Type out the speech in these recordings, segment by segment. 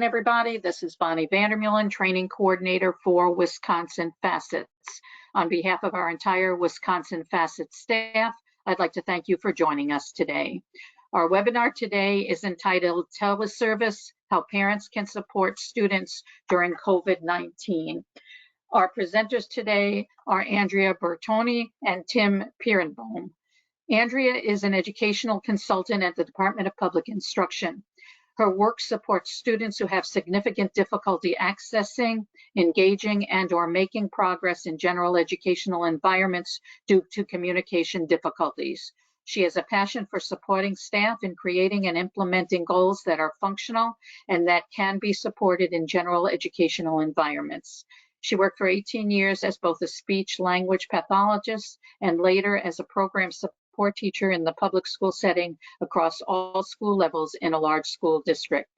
Everybody. This is Bonnie Vandermeulen, Training Coordinator for Wisconsin Facets. On behalf of our entire Wisconsin Facets staff, I'd like to thank you for joining us today. Our webinar today is entitled Teleservice, How Parents Can Support Students During COVID-19. Our presenters today are Andrea Bertoni and Tim Pierenbohm. Andrea is an educational consultant at the Department of Public Instruction. Her work supports students who have significant difficulty accessing, engaging, and/or making progress in general educational environments due to communication difficulties. She has a passion for supporting staff in creating and implementing goals that are functional and that can be supported in general educational environments. She worked for 18 years as both a speech-language pathologist and later as a program support teacher in the public school setting across all school levels in a large school district.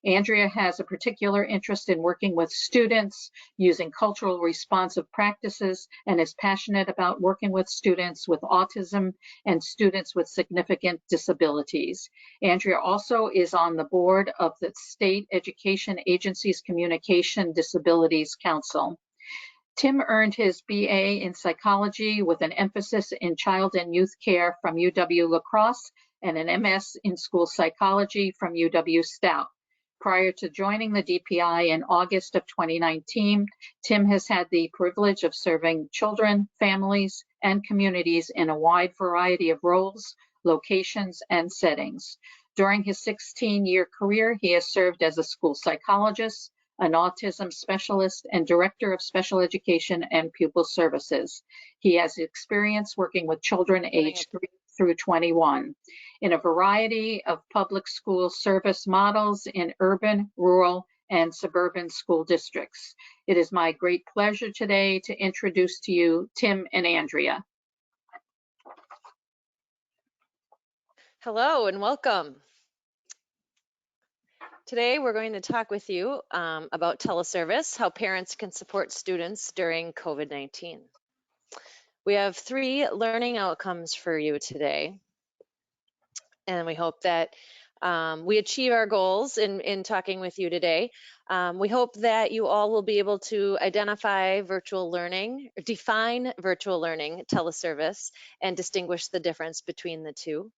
Andrea has a particular interest in working with students using cultural responsive practices and is passionate about working with students with autism and students with significant disabilities. Andrea also is on the board of the State Education Agency's Communication Disabilities Council. Tim earned his BA in psychology with an emphasis in child and youth care from UW-La Crosse and an MS in school psychology from UW-Stout. Prior to joining the DPI in August of 2019, Tim has had the privilege of serving children, families, and communities in a wide variety of roles, locations, and settings. During his 16-year career, he has served as a school psychologist, an autism specialist, and director of special education and pupil services. He has experience working with children aged 3 through 21 in a variety of public school service models in urban, rural, and suburban school districts. It is my great pleasure today to introduce to you Tim and Andrea. Hello and welcome. Today, we're going to talk with you about teleservice, how parents can support students during COVID-19. We have 3 learning outcomes for you today, and we hope that we achieve our goals in talking with you today. We hope that you all will be able to identify virtual learning, define virtual learning, teleservice, and distinguish the difference between the two.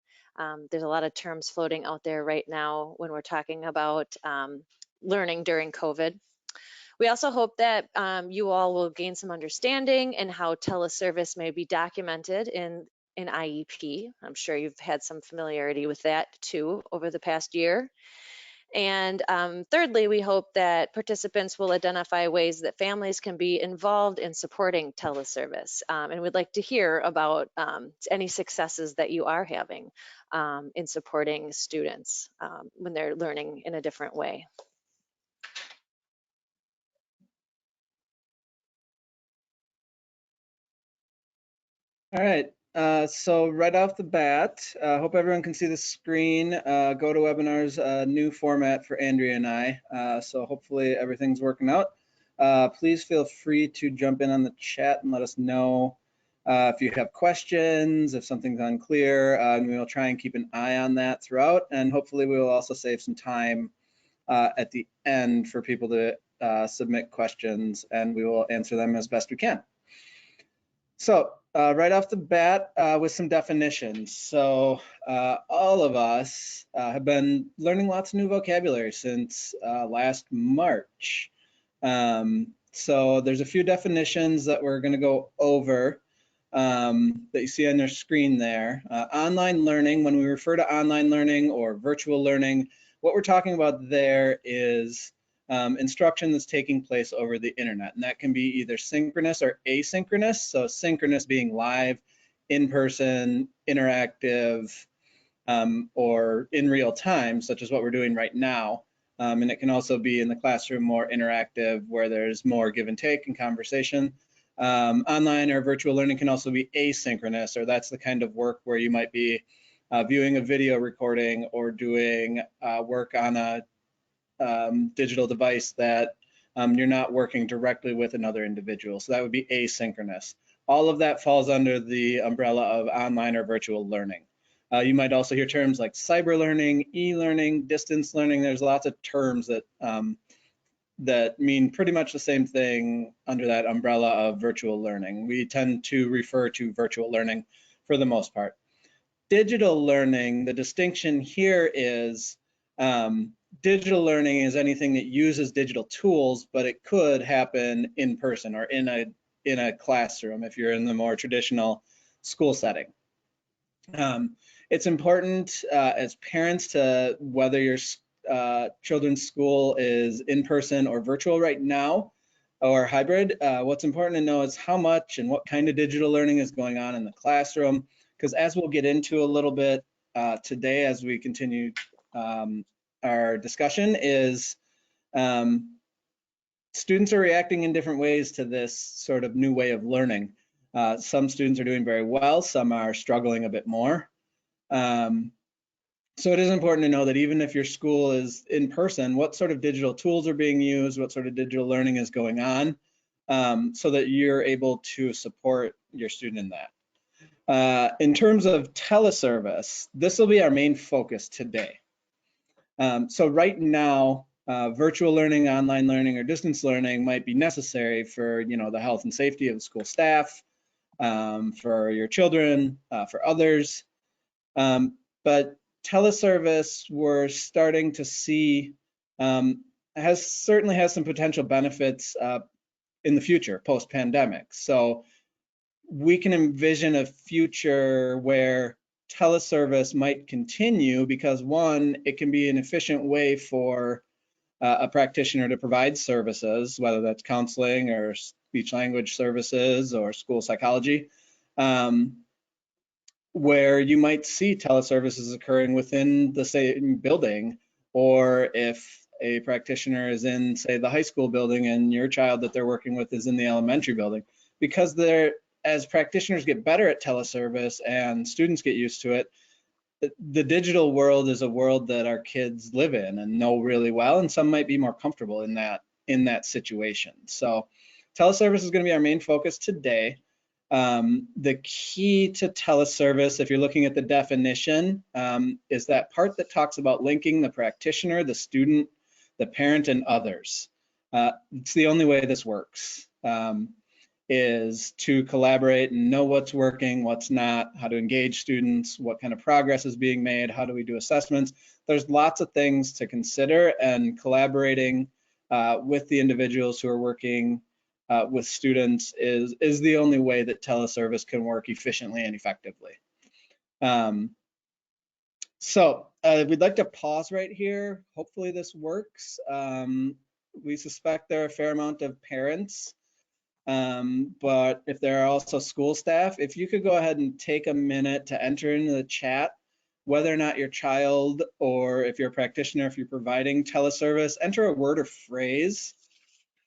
There's a lot of terms floating out there right now when we're talking about learning during COVID. We also hope that you all will gain some understanding in how teleservice may be documented in IEP. I'm sure you've had some familiarity with that too over the past year. And thirdly, we hope that participants will identify ways that families can be involved in supporting teleservice. And we'd like to hear about any successes that you are having in supporting students when they're learning in a different way. All right. So right off the bat, hope everyone can see the screen. GoToWebinar's new format for Andrea and I. So hopefully everything's working out. Please feel free to jump in on the chat and let us know if you have questions, if something's unclear, and we will try and keep an eye on that throughout. And hopefully we will also save some time at the end for people to submit questions, and we will answer them as best we can. So right off the bat with some definitions. So all of us have been learning lots of new vocabulary since last March. So there's a few definitions that we're going to go over that you see on your screen there. Online learning, when we refer to online learning or virtual learning, what we're talking about there is instruction that's taking place over the internet, and that can be either synchronous or asynchronous. So synchronous being live, in person, interactive, or in real time, such as what we're doing right now. And it can also be in the classroom more interactive, where there's more give and take and conversation. Online or virtual learning can also be asynchronous, or that's the kind of work where you might be viewing a video recording or doing work on a digital device that you're not working directly with another individual. So that would be asynchronous. All of that falls under the umbrella of online or virtual learning. You might also hear terms like cyber learning, e-learning, distance learning. There's lots of terms that that mean pretty much the same thing under that umbrella of virtual learning. We tend to refer to virtual learning for the most part. Digital learning, the distinction here is digital learning is anything that uses digital tools, but it could happen in person or in a classroom if you're in the more traditional school setting. It's important as parents to whether your children's school is in person or virtual right now or hybrid. What's important to know is how much and what kind of digital learning is going on in the classroom, because as we'll get into a little bit today as we continue our discussion is students are reacting in different ways to this sort of new way of learning. Some students are doing very well, some are struggling a bit more. So it is important to know that even if your school is in person, what sort of digital tools are being used, what sort of digital learning is going on, so that you're able to support your student in that. In terms of teleservice, this will be our main focus today. So right now, virtual learning, online learning, or distance learning might be necessary for the health and safety of the school staff, for your children, for others. But teleservice, we're starting to see certainly has some potential benefits in the future, post-pandemic. So we can envision a future where teleservice might continue because one, it can be an efficient way for a practitioner to provide services, whether that's counseling or speech language services or school psychology. Where you might see teleservices occurring within the same building, or if a practitioner is in, say, the high school building and your child that they're working with is in the elementary building, because as practitioners get better at teleservice and students get used to it, the digital world is a world that our kids live in and know really well, and some might be more comfortable in that situation. So teleservice is going to be our main focus today. The key to teleservice, if you're looking at the definition, is that part that talks about linking the practitioner, the student, the parent, and others. It's the only way this works, is to collaborate and know what's working, what's not, how to engage students, what kind of progress is being made, how do we do assessments. There's lots of things to consider, and collaborating with the individuals who are working with students is the only way that teleservice can work efficiently and effectively. So we'd like to pause right here. Hopefully this works. We suspect there are a fair amount of parents, but if there are also school staff, if you could go ahead and take a minute to enter into the chat whether or not your child, or if you're a practitioner, if you're providing teleservice, enter a word or phrase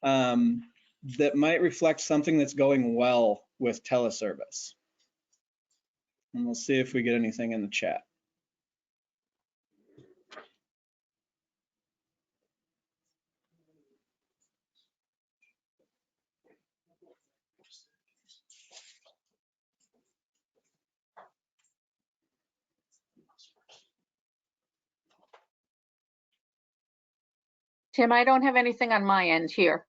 that might reflect something that's going well with teleservice. And we'll see if we get anything in the chat. Tim, I don't have anything on my end here.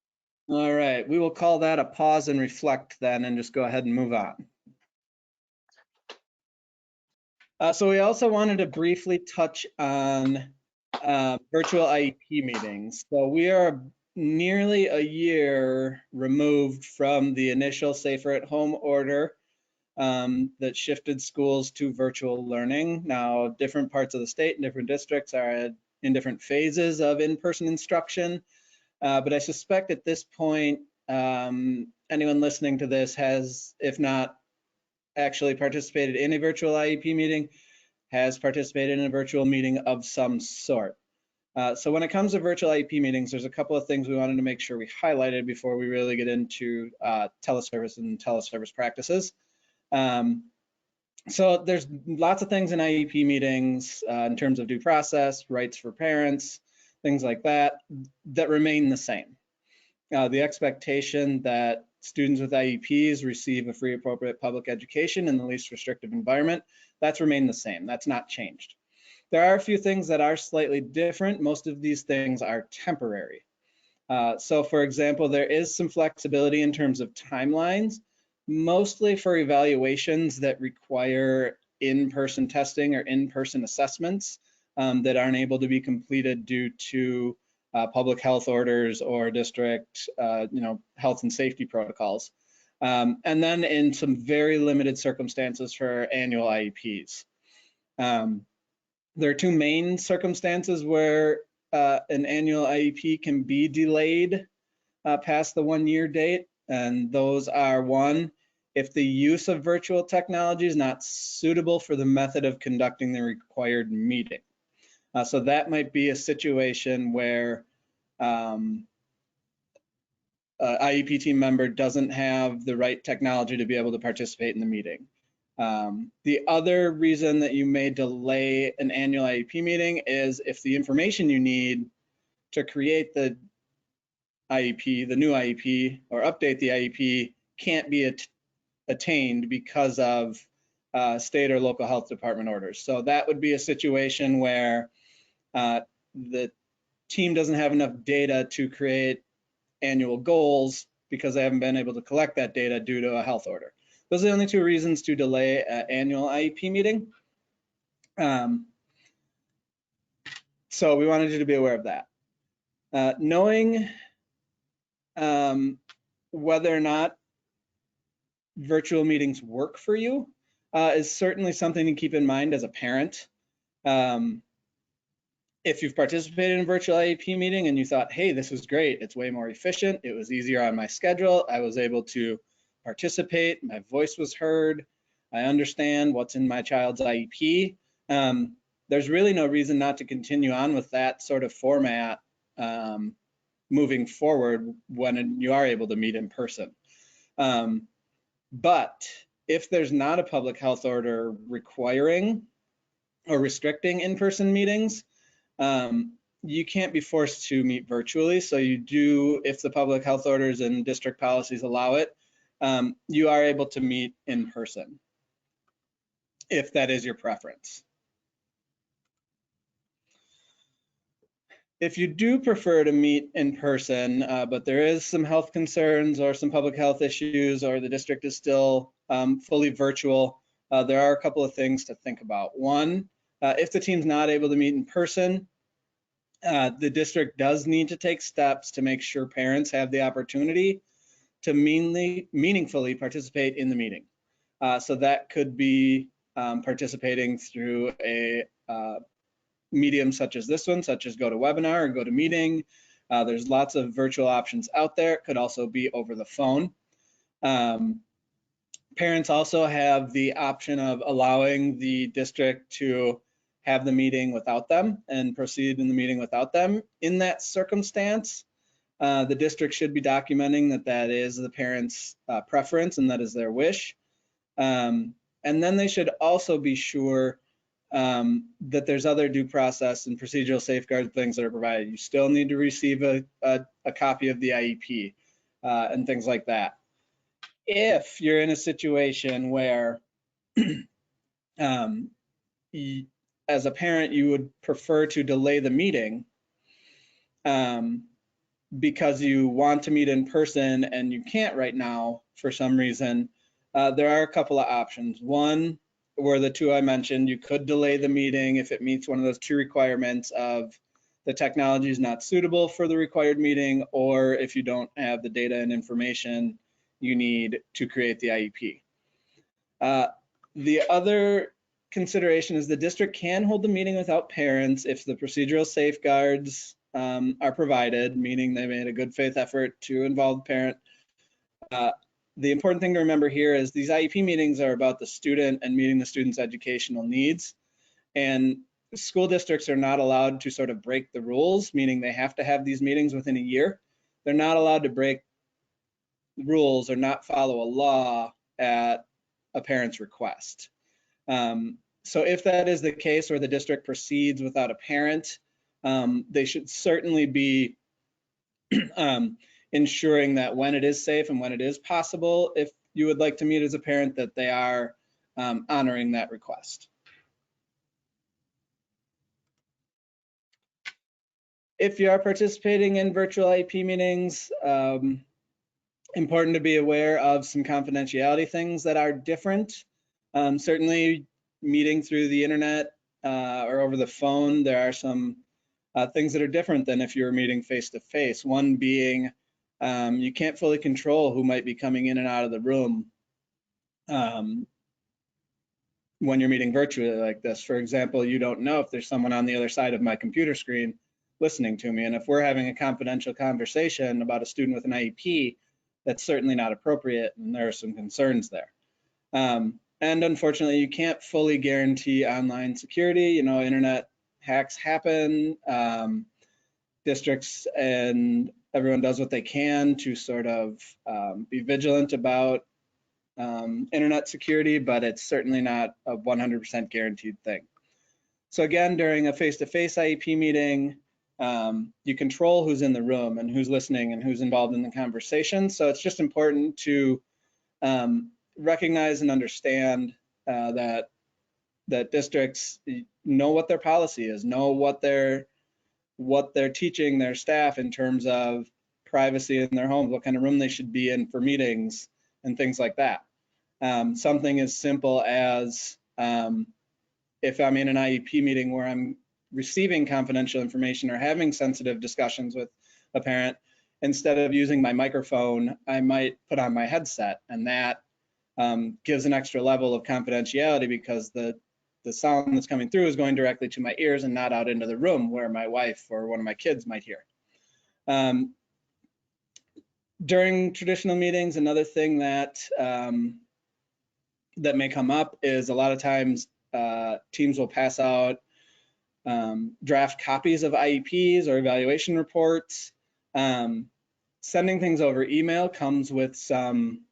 All right, we will call that a pause and reflect then, and just go ahead and move on. So we also wanted to briefly touch on virtual IEP meetings. So we are nearly a year removed from the initial Safer at Home order that shifted schools to virtual learning. Now, different parts of the state and different districts are in different phases of in-person instruction. But I suspect at this point, anyone listening to this has, if not actually participated in a virtual IEP meeting, has participated in a virtual meeting of some sort. So when it comes to virtual IEP meetings, there's a couple of things we wanted to make sure we highlighted before we really get into teleservice and teleservice practices. So there's lots of things in IEP meetings in terms of due process, rights for parents, things like that, that remain the same. The expectation that students with IEPs receive a free, appropriate public education in the least restrictive environment, That's remained the same. That's not changed. There are a few things that are slightly different. Most of these things are temporary. So for example, there is some flexibility in terms of timelines, mostly for evaluations that require in-person testing or in-person assessments that aren't able to be completed due to public health orders or district health and safety protocols. And then in some very limited circumstances for annual IEPs. There are two main circumstances where an annual IEP can be delayed past the 1-year date. And those are, one, if the use of virtual technology is not suitable for the method of conducting the required meeting. So that might be a situation where IEP team member doesn't have the right technology to be able to participate in the meeting. The other reason that you may delay an annual IEP meeting is if the information you need to create the IEP, the new IEP, or update the IEP can't be attained because of state or local health department orders. So that would be a situation where the team doesn't have enough data to create annual goals because they haven't been able to collect that data due to a health order. Those are the only two reasons to delay an annual IEP meeting. So we wanted you to be aware of that. Knowing whether or not virtual meetings work for you is certainly something to keep in mind as a parent. If you've participated in a virtual IEP meeting and you thought, hey, this was great, it's way more efficient, it was easier on my schedule, I was able to participate, my voice was heard, I understand what's in my child's IEP, there's really no reason not to continue on with that sort of format moving forward when you are able to meet in person. But if there's not a public health order requiring or restricting in-person meetings, you can't be forced to meet virtually. So you do, if the public health orders and district policies allow it, you are able to meet in person, if that is your preference. If you do prefer to meet in person, but there is some health concerns or some public health issues, or the district is still fully virtual, there are a couple of things to think about. One, if the team's not able to meet in person, the district does need to take steps to make sure parents have the opportunity to meaningfully participate in the meeting. So that could be participating through a medium such as this one, such as GoToWebinar or GoToMeeting. There's lots of virtual options out there. It could also be over the phone. Parents also have the option of allowing the district to have the meeting without them and proceed in the meeting without them. In that circumstance, the district should be documenting that that is the parent's preference and that is their wish. And then they should also be sure that there's other due process and procedural safeguard things that are provided. You still need to receive a copy of the IEP and things like that. If you're in a situation where as a parent, you would prefer to delay the meeting because you want to meet in person and you can't right now for some reason, there are a couple of options. One, were the two I mentioned, you could delay the meeting if it meets one of those two requirements of the technology is not suitable for the required meeting, or if you don't have the data and information you need to create the IEP. The other consideration is the district can hold the meeting without parents if the procedural safeguards are provided, meaning they made a good faith effort to involve the parent. The important thing to remember here is these IEP meetings are about the student and meeting the student's educational needs. And school districts are not allowed to sort of break the rules, meaning they have to have these meetings within a year. They're not allowed to break rules or not follow a law at a parent's request. So if that is the case where the district proceeds without a parent, they should certainly be ensuring that when it is safe and when it is possible, if you would like to meet as a parent, that they are honoring that request. If you are participating in virtual IEP meetings, important to be aware of some confidentiality things that are different. Certainly meeting through the internet or over the phone, there are some things that are different than if you were meeting face to face. One being you can't fully control who might be coming in and out of the room when you're meeting virtually like this. For example, you don't know if there's someone on the other side of my computer screen listening to me. And if we're having a confidential conversation about a student with an IEP, that's certainly not appropriate, and there are some concerns there. And unfortunately, you can't fully guarantee online security. You know, internet hacks happen. Districts and everyone does what they can to sort of be vigilant about internet security, but it's certainly not a 100% guaranteed thing. So again, during a face-to-face IEP meeting, you control who's in the room and who's listening and who's involved in the conversation. So it's just important to recognize and understand that districts know what their policy is, know what they're teaching their staff in terms of privacy in their homes, what kind of room they should be in for meetings and things like that. Something as simple as if I'm in an IEP meeting where I'm receiving confidential information or having sensitive discussions with a parent, instead of using my microphone, I might put on my headset, and that gives an extra level of confidentiality because the sound that's coming through is going directly to my ears and not out into the room where my wife or one of my kids might hear. During traditional meetings, another thing that that may come up is a lot of times teams will pass out draft copies of IEPs or evaluation reports. Sending things over email comes with some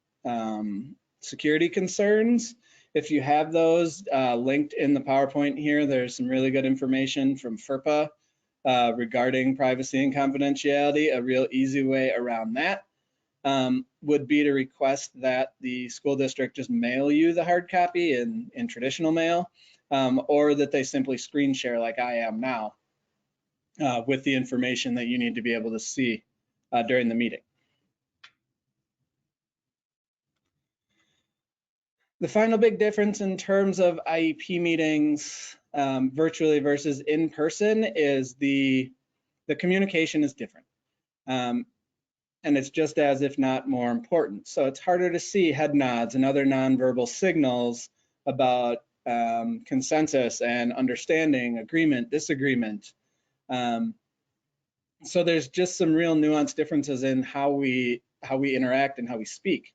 security concerns. If you have those linked in the PowerPoint here, there's some really good information from FERPA regarding privacy and confidentiality. A real easy way around that would be to request that the school district just mail you the hard copy in traditional mail, or that they simply screen share like I am now with the information that you need to be able to see during the meeting. The final big difference in terms of IEP meetings virtually versus in person is the communication is different. And it's just as if not more important. So it's harder to see head nods and other nonverbal signals about consensus and understanding, agreement, disagreement. So there's just some real nuanced differences in how we interact and how we speak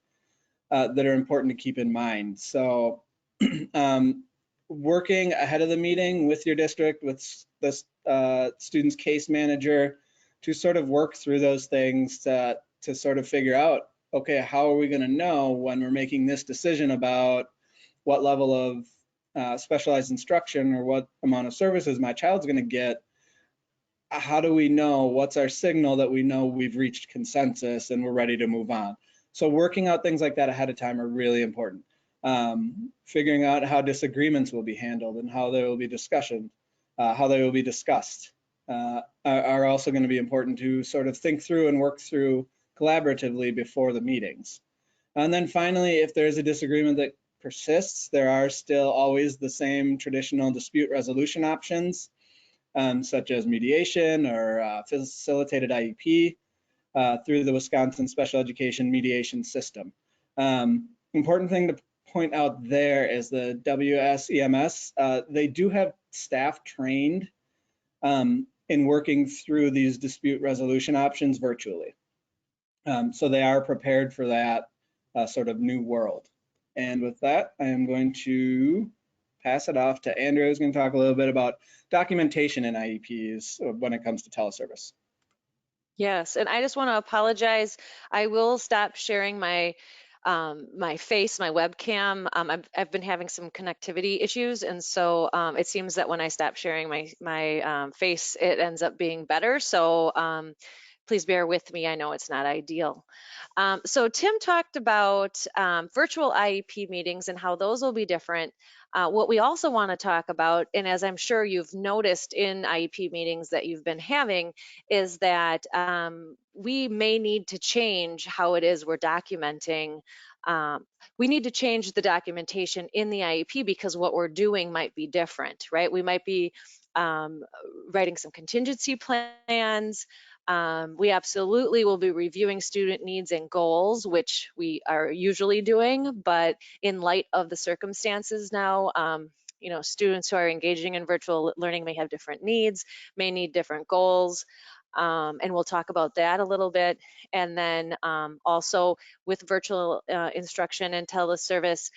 that are important to keep in mind. So working ahead of the meeting with your district, with the student's case manager, to sort of work through those things to sort of figure out, okay, how are we going to know when we're making this decision about what level of specialized instruction or what amount of services my child's going to get? How do we know? What's our signal that we know we've reached consensus and we're ready to move on? So working out things like that ahead of time are really important. Figuring out how disagreements will be handled and how they will be how they will be discussed are also going to be important to sort of think through and work through collaboratively before the meetings. And then finally, if there's a disagreement that persists, there are still always the same traditional dispute resolution options, such as mediation or facilitated IEP through the Wisconsin Special Education Mediation System. Important thing to point out there is the WSEMS, they do have staff trained in working through these dispute resolution options virtually. So they are prepared for that sort of new world. And with that, I am going to pass it off to Andrew, who's going to talk a little bit about documentation in IEPs when it comes to teleservice. Yes, and I just want to apologize. I will stop sharing my my face, my webcam. I've been having some connectivity issues, and so it seems that when I stop sharing my face, it ends up being better. So please bear with me. I know it's not ideal. So Tim talked about virtual IEP meetings and how those will be different. What we also want to talk about, and as I'm sure you've noticed in IEP meetings that you've been having, is that we may need to change how it is we're documenting. We need to change the documentation in the IEP because what we're doing might be different, right? We might be writing some contingency plans. We absolutely will be reviewing student needs and goals, which we are usually doing, but in light of the circumstances now, students who are engaging in virtual learning may have different needs, may need different goals. And we'll talk about that a little bit. And then also with virtual instruction and teleservice,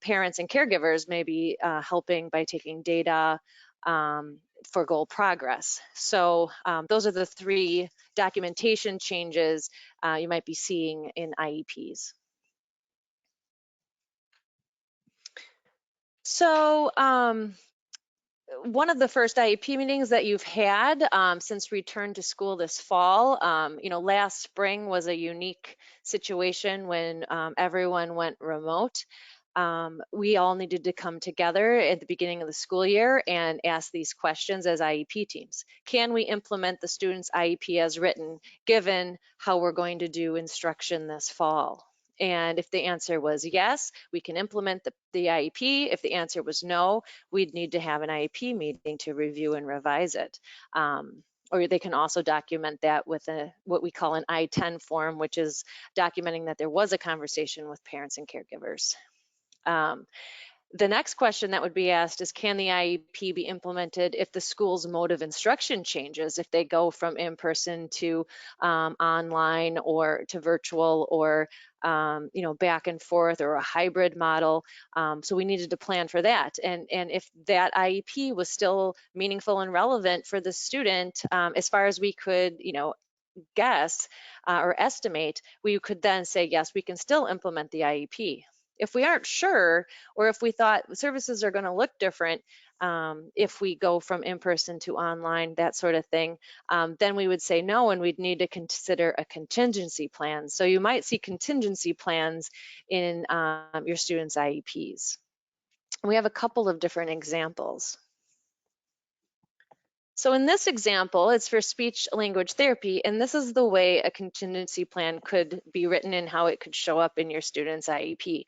parents and caregivers may be helping by taking data for goal progress. So those are the 3 documentation changes you might be seeing in IEPs. So one of the first IEP meetings that you've had since return to school this fall, last spring was a unique situation when everyone went remote. We all needed to come together at the beginning of the school year and ask these questions as IEP teams. Can we implement the student's IEP as written, given how we're going to do instruction this fall? And if the answer was yes, we can implement the IEP. If the answer was no, we'd need to have an IEP meeting to review and revise it. Or they can also document that with what we call an I-10 form, which is documenting that there was a conversation with parents and caregivers. The next question that would be asked is, can the IEP be implemented if the school's mode of instruction changes, if they go from in-person to online or to virtual or back and forth or a hybrid model? So we needed to plan for that. And if that IEP was still meaningful and relevant for the student, as far as we could, guess or estimate, we could then say, yes, we can still implement the IEP. If we aren't sure, or if we thought services are going to look different if we go from in-person to online, that sort of thing, then we would say no, and we'd need to consider a contingency plan. So you might see contingency plans in your students' IEPs. We have a couple of different examples. So in this example, it's for speech language therapy, and this is the way a contingency plan could be written and how it could show up in your student's IEP.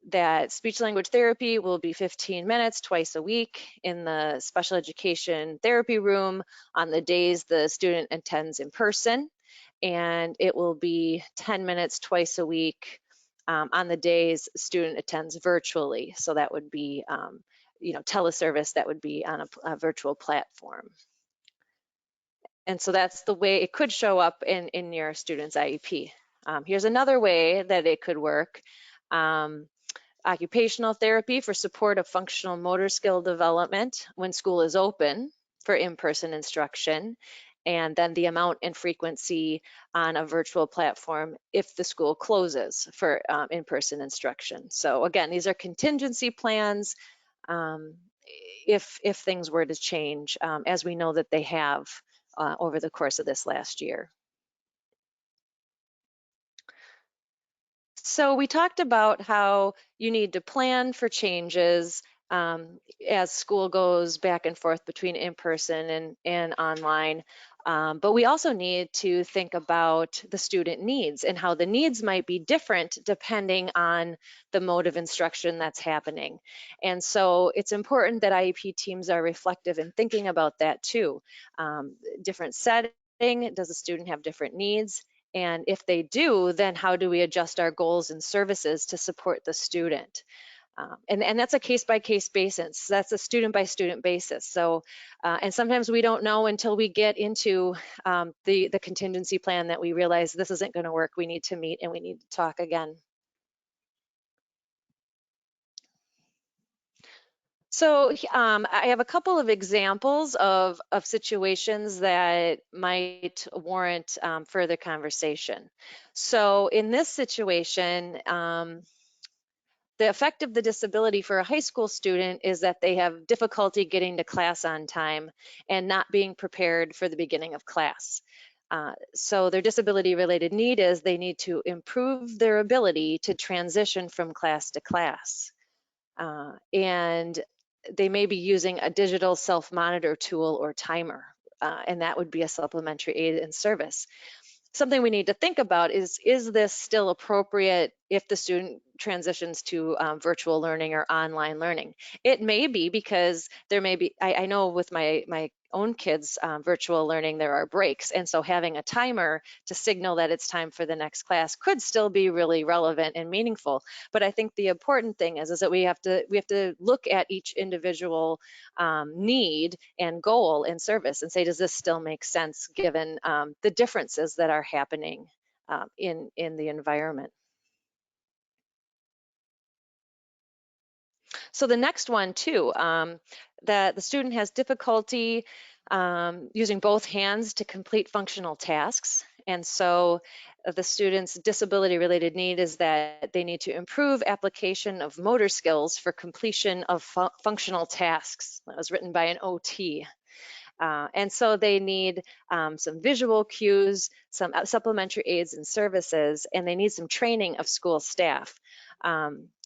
That speech language therapy will be 15 minutes twice a week in the special education therapy room on the days the student attends in person, and it will be 10 minutes twice a week on the days student attends virtually. So that would be teleservice, that would be on a virtual platform. And so that's the way it could show up in your student's IEP. Here's another way that it could work. Occupational therapy for support of functional motor skill development when school is open for in-person instruction, and then the amount and frequency on a virtual platform if the school closes for in-person instruction. So again, these are contingency plans if things were to change, as we know that they have over the course of this last year. So we talked about how you need to plan for changes as school goes back and forth between in-person and online. But we also need to think about the student needs and how the needs might be different depending on the mode of instruction that's happening. And so it's important that IEP teams are reflective in thinking about that too. Different setting, does the student have different needs? And if they do, then how do we adjust our goals and services to support the student? And that's a case-by-case basis. That's a student-by-student basis. So, and sometimes we don't know until we get into the contingency plan that we realize this isn't going to work. We need to meet and we need to talk again. So I have a couple of examples of situations that might warrant further conversation. So in this situation, the effect of the disability for a high school student is that they have difficulty getting to class on time and not being prepared for the beginning of class. So their disability-related need is they need to improve their ability to transition from class to class. and they may be using a digital self-monitor tool or timer, and that would be a supplementary aid and service. Something we need to think about is this still appropriate if the student transitions to virtual learning or online learning? It may be, because there may be, I know with my own kids virtual learning, there are breaks. And so having a timer to signal that it's time for the next class could still be really relevant and meaningful. But I think the important thing is that we have to look at each individual need and goal and service and say, does this still make sense given the differences that are happening in the environment? So the next one too, that the student has difficulty using both hands to complete functional tasks. And so the student's disability related need is that they need to improve application of motor skills for completion of functional tasks. That was written by an OT. And so they need some visual cues, some supplementary aids and services, and they need some training of school staff.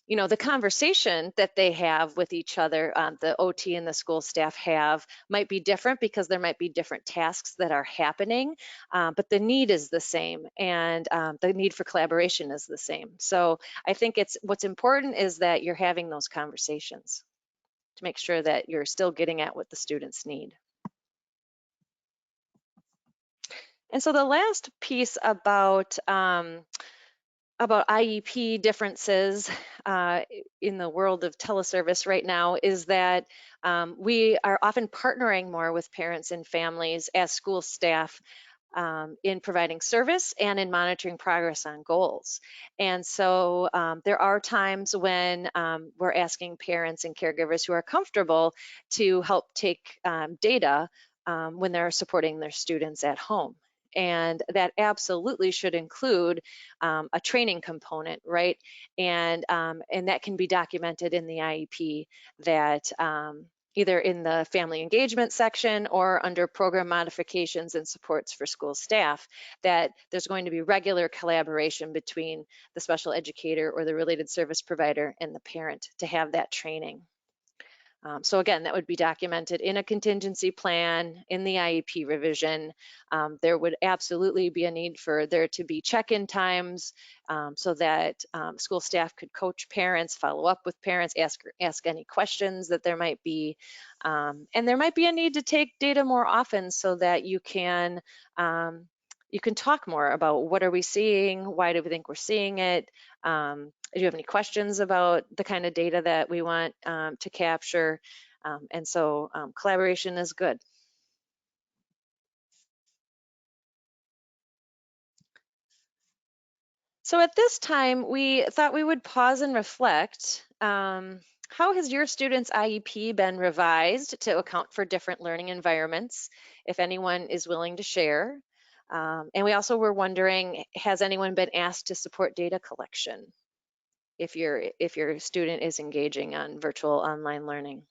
You know, the conversation that they have with each other, the OT and the school staff have, might be different because there might be different tasks that are happening, but the need is the same, and the need for collaboration is the same. So I think what's important is that you're having those conversations to make sure that you're still getting at what the students need. And so the last piece about IEP differences in the world of teleservice right now is that we are often partnering more with parents and families as school staff in providing service and in monitoring progress on goals. And so there are times when we're asking parents and caregivers who are comfortable to help take data when they're supporting their students at home. And that absolutely should include a training component, right? And that can be documented in the IEP, that either in the family engagement section or under program modifications and supports for school staff, that there's going to be regular collaboration between the special educator or the related service provider and the parent to have that training. So again, that would be documented in a contingency plan, in the IEP revision. There would absolutely be a need for there to be check-in times so that school staff could coach parents, follow up with parents, ask any questions that there might be. And there might be a need to take data more often so that you can talk more about what are we seeing, why do we think we're seeing it, do you have any questions about the kind of data that we want to capture? And so collaboration is good. So at this time, we thought we would pause and reflect. How has your student's IEP been revised to account for different learning environments, if anyone is willing to share? And we also were wondering, has anyone been asked to support data collection if your student is engaging on virtual online learning?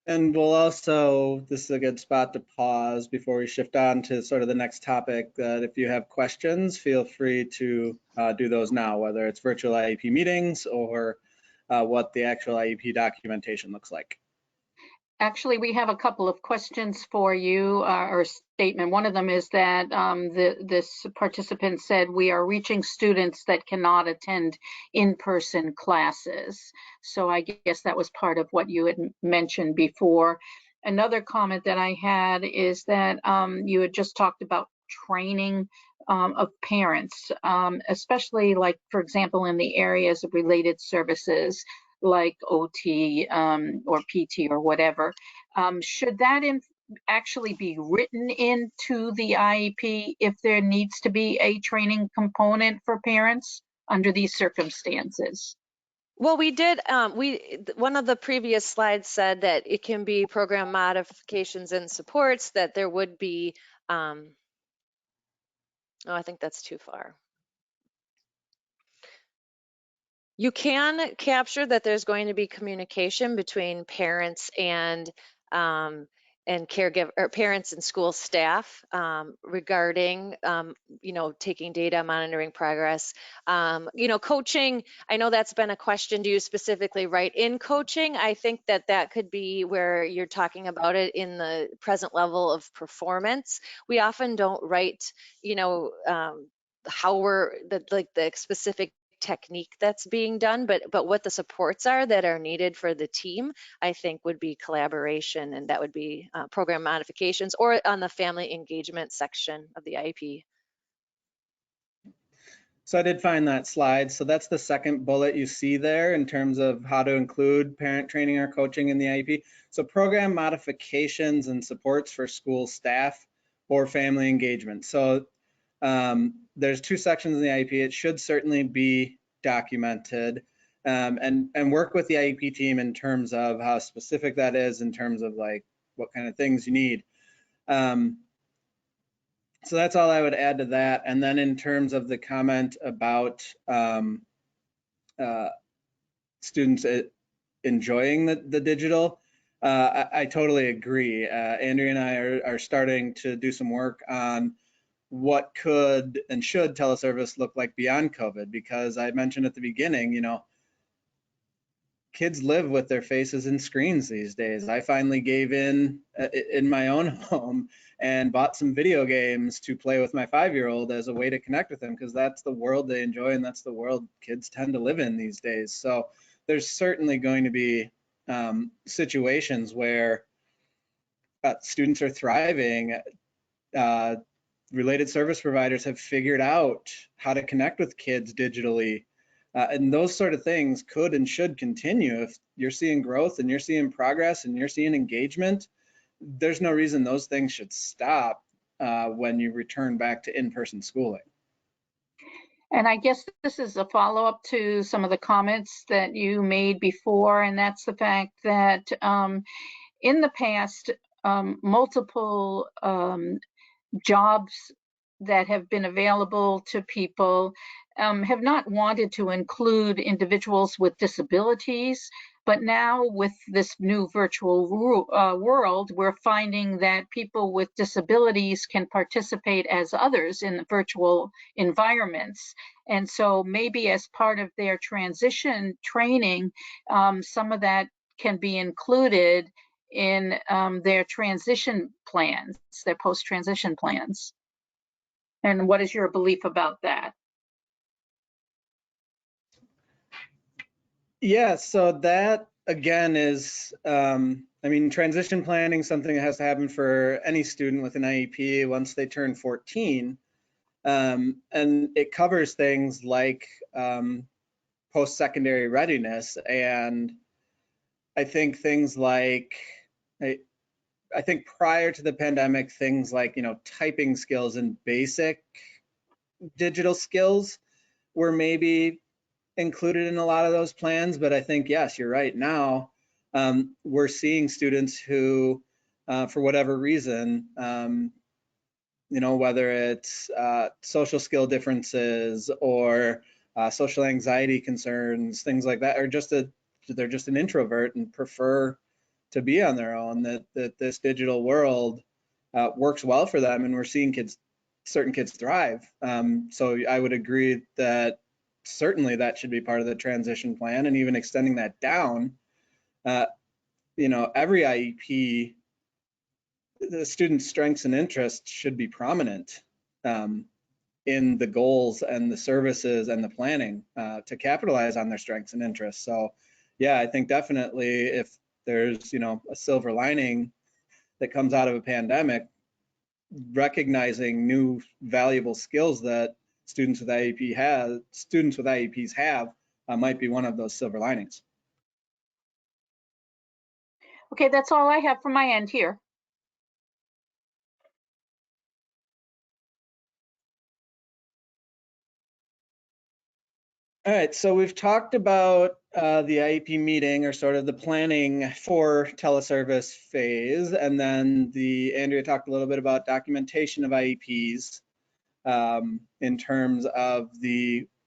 And we'll also, this is a good spot to pause before we shift on to sort of the next topic, that if you have questions, feel free to do those now, whether it's virtual IEP meetings or what the actual IEP documentation looks like. Actually, we have a couple of questions for you, or statement. One of them is that this participant said, we are reaching students that cannot attend in-person classes. So I guess that was part of what you had mentioned before. Another comment that I had is that you had just talked about training of parents, especially like, for example, in the areas of related services, like OT or PT or whatever. Should that actually be written into the IEP if there needs to be a training component for parents under these circumstances? Well, we did, one of the previous slides said that it can be program modifications and supports, that there would be, oh, I think that's too far. You can capture that there's going to be communication between parents and and caregiver or parents and school staff regarding taking data, monitoring progress. Coaching, I know that's been a question to you specifically, right? In coaching, I think that could be where you're talking about it in the present level of performance. We often don't write, how the specific technique that's being done, but what the supports are that are needed for the team, I think would be collaboration, and that would be program modifications or on the family engagement section of the IEP. So I did find that slide. So that's the second bullet you see there in terms of how to include parent training or coaching in the IEP. So program modifications and supports for school staff or family engagement. So there's two sections in the IEP. It should certainly be documented and work with the IEP team in terms of how specific that is, in terms of like what kind of things you need. So that's all I would add to that. And then in terms of the comment about students enjoying the digital, I totally agree. Andrea and I are starting to do some work on what could and should teleservice look like beyond COVID, because I mentioned at the beginning, kids live with their faces in screens these days. I finally gave in my own home and bought some video games to play with my 5-year-old as a way to connect with them, because that's the world they enjoy and that's the world kids tend to live in these days. So there's certainly going to be situations where students are thriving. Related service providers have figured out how to connect with kids digitally. And those sort of things could and should continue. If you're seeing growth and you're seeing progress and you're seeing engagement, there's no reason those things should stop when you return back to in-person schooling. And I guess this is a follow-up to some of the comments that you made before, and that's the fact that in the past, multiple jobs that have been available to people have not wanted to include individuals with disabilities. But now with this new virtual world, we're finding that people with disabilities can participate as others in the virtual environments. And so maybe as part of their transition training, some of that can be included in their transition plans, their post-transition plans. And what is your belief about that? Yeah, so that again is, transition planning, something that has to happen for any student with an IEP once they turn 14. And it covers things like post-secondary readiness. And I think things like, I think prior to the pandemic, things like, typing skills and basic digital skills were maybe included in a lot of those plans. But I think, yes, you're right. Now we're seeing students who, for whatever reason, whether it's social skill differences or social anxiety concerns, things like that, or they're just an introvert and prefer to be on their own, that this digital world works well for them, and we're seeing certain kids thrive. So I would agree that certainly that should be part of the transition plan, and even extending that down. Every IEP, the student's strengths and interests should be prominent in the goals and the services and the planning to capitalize on their strengths and interests. So yeah, I think definitely if there's, a silver lining that comes out of a pandemic, recognizing new valuable skills that students with IEPs have might be one of those silver linings. Okay, that's all I have from my end here. All right, so we've talked about the IEP meeting, or sort of the planning for teleservice phase, and then Andrea talked a little bit about documentation of IEPs in terms of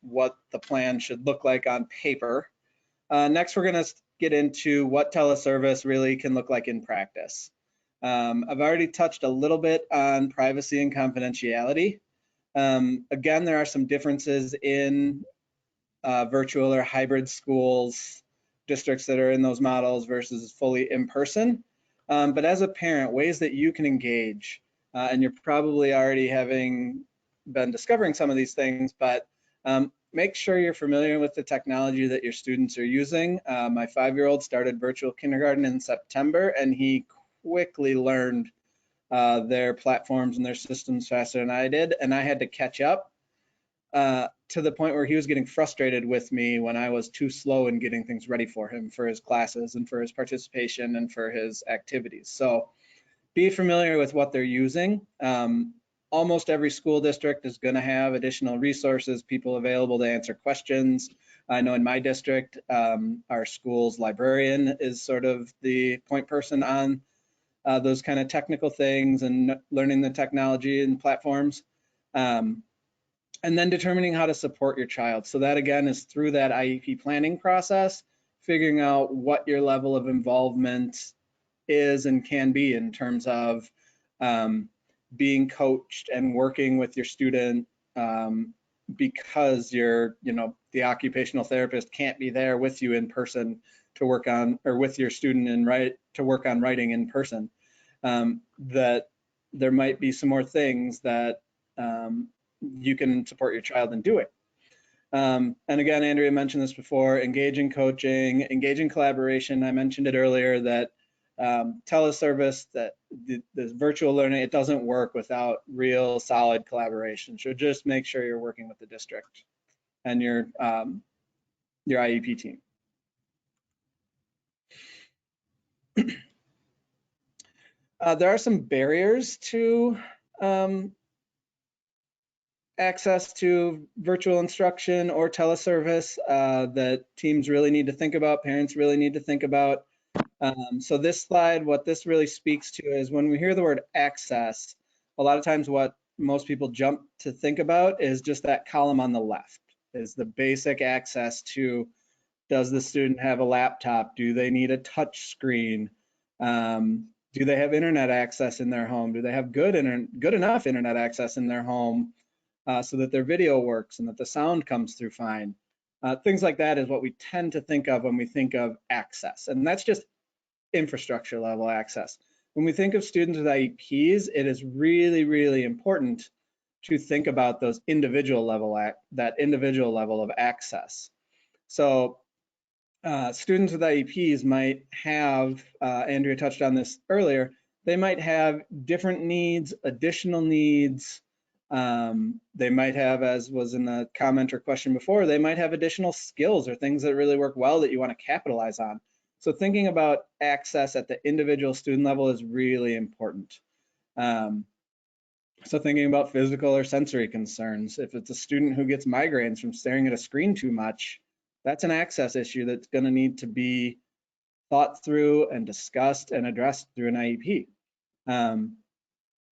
what the plan should look like on paper. Next, we're going to get into what teleservice really can look like in practice. I've already touched a little bit on privacy and confidentiality. Again, there are some differences in virtual or hybrid schools, districts that are in those models versus fully in person. But as a parent, ways that you can engage, and you're probably already having been discovering some of these things, but make sure you're familiar with the technology that your students are using. My 5-year-old started virtual kindergarten in September, and he quickly learned their platforms and their systems faster than I did, and I had to catch up to the point where he was getting frustrated with me when I was too slow in getting things ready for him for his classes and for his participation and for his activities. So be familiar with what they're using. Almost every school district is going to have additional resources, people available to answer questions. I know in my district, our school's librarian is sort of the point person on those kind of technical things and learning the technology and platforms. And then determining how to support your child. So that again is through that IEP planning process, figuring out what your level of involvement is and can be in terms of being coached and working with your student because the occupational therapist can't be there with you in person to work on, or with your student and to work on writing in person. That there might be some more things that you can support your child in doing. And again, Andrea mentioned this before, engaging coaching, engaging collaboration. I mentioned it earlier that teleservice, that this virtual learning, it doesn't work without real solid collaboration. So just make sure you're working with the district and your IEP team. There are some barriers to access to virtual instruction or teleservice that teams really need to think about, parents really need to think about. So this slide, what this really speaks to is when we hear the word access, a lot of times what most people jump to think about is just that column on the left, is the basic access to, does the student have a laptop? Do they need a touch screen? Do they have internet access in their home? Do they have good enough internet access in their home so that their video works and that the sound comes through fine? Things like that is what we tend to think of when we think of access. And that's just infrastructure level access. When we think of students with IEPs, it is really, really important to think about those individual level of access. So students with IEPs might have, Andrea touched on this earlier, they might have different needs, additional needs. They might have, as was in the comment or question before, they might have additional skills or things that really work well that you want to capitalize on. So thinking about access at the individual student level is really important. So thinking about physical or sensory concerns, if it's a student who gets migraines from staring at a screen too much, that's an access issue that's going to need to be thought through and discussed and addressed through an IEP.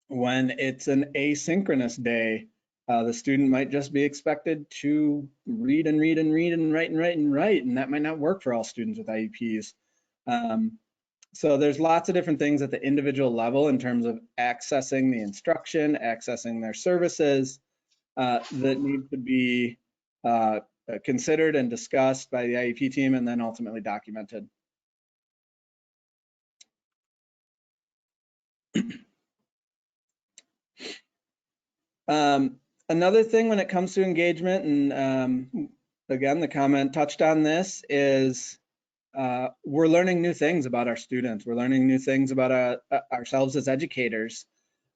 When it's an asynchronous day, the student might just be expected to read and read and read and write and write and write, and that might not work for all students with IEPs. So there's lots of different things at the individual level in terms of accessing the instruction, accessing their services that need to be considered and discussed by the IEP team and then ultimately documented. Another thing when it comes to engagement, and again, the comment touched on this, is we're learning new things about our students. We're learning new things about ourselves as educators